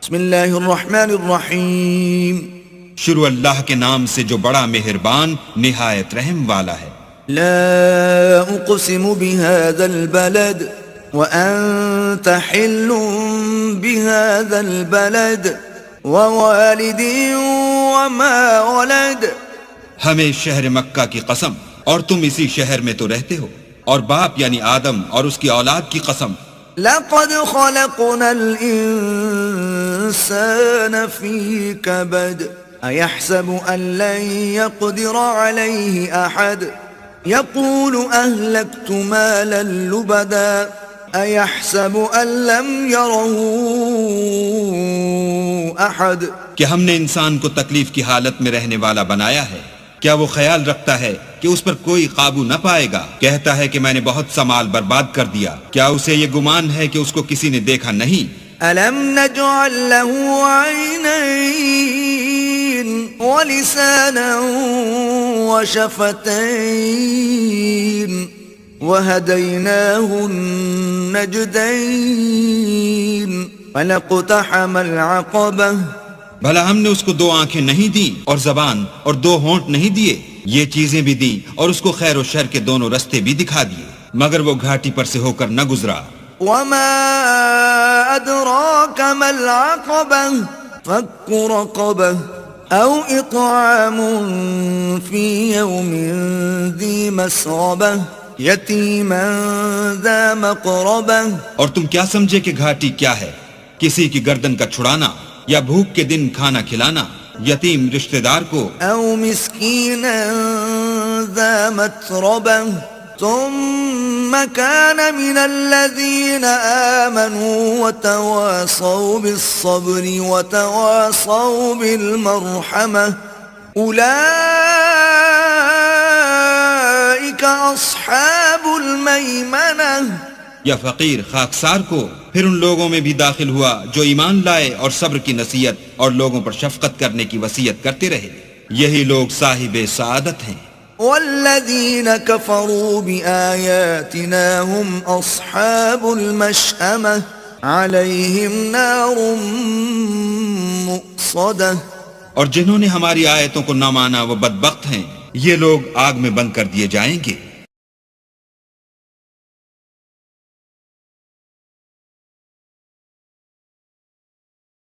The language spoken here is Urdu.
بسم اللہ الرحمن الرحیم. شروع اللہ کے نام سے جو بڑا مہربان نہایت رحم والا ہے. لا اقسم بهذا البلد وانت حل بهذا البلد ووالد وما ولد. ہمیں شہر مکہ کی قسم، اور تم اسی شہر میں تو رہتے ہو، اور باپ یعنی آدم اور اس کی اولاد کی قسم. لقد خلقنا الانسان في كبد ايحسب ان لن يقدر عليه احد يقول اهلكت مالا لبدا ايحسب ان لم يره احد. کہ ہم نے انسان کو تکلیف کی حالت میں رہنے والا بنایا ہے، کیا وہ خیال رکھتا ہے کہ اس پر کوئی قابو نہ پائے گا؟ کہتا ہے کہ میں نے بہت سا مال برباد کر دیا، کیا اسے یہ گمان ہے کہ اس کو کسی نے دیکھا نہیں؟ ألم نجعل له عينين ولسانا وشفتين وهديناه النجدين فلاقتحم العقبة. بھلا ہم نے اس کو 2 آنکھیں نہیں دی اور زبان اور 2 ہونٹ نہیں دیے؟ یہ چیزیں بھی دی اور اس کو خیر و شر کے دونوں رستے بھی دکھا دیے، مگر وہ گھاٹی پر سے ہو کر نہ گزرا. وما أدراك ما العقبة فك رقبة أو إطعام في يوم ذي مسغبة يتيما ذا مقربة. اور تم کیا سمجھے کہ گھاٹی کیا ہے؟ کسی کی گردن کا چھڑانا، یا بھوک کے دن کھانا کھلانا یتیم رشتہ دار کو، أو مسكينا ذا متربة ثم كان من الذين آمنوا وتواصوا بالصبر وتواصوا بالمرحمة أولئك أصحاب الميمنة. یا فقیر خاکسار کو، پھر ان لوگوں میں بھی داخل ہوا جو ایمان لائے اور صبر کی نصیحت اور لوگوں پر شفقت کرنے کی وصیت کرتے رہے، یہی لوگ صاحب سعادت ہیں. والذين كفروا بآياتنا هم أصحاب المشأمة عليهم نار مؤصدة. اور جنہوں نے ہماری آیتوں کو نہ مانا وہ بدبخت ہیں، یہ لوگ آگ میں بند کر دیے جائیں گے.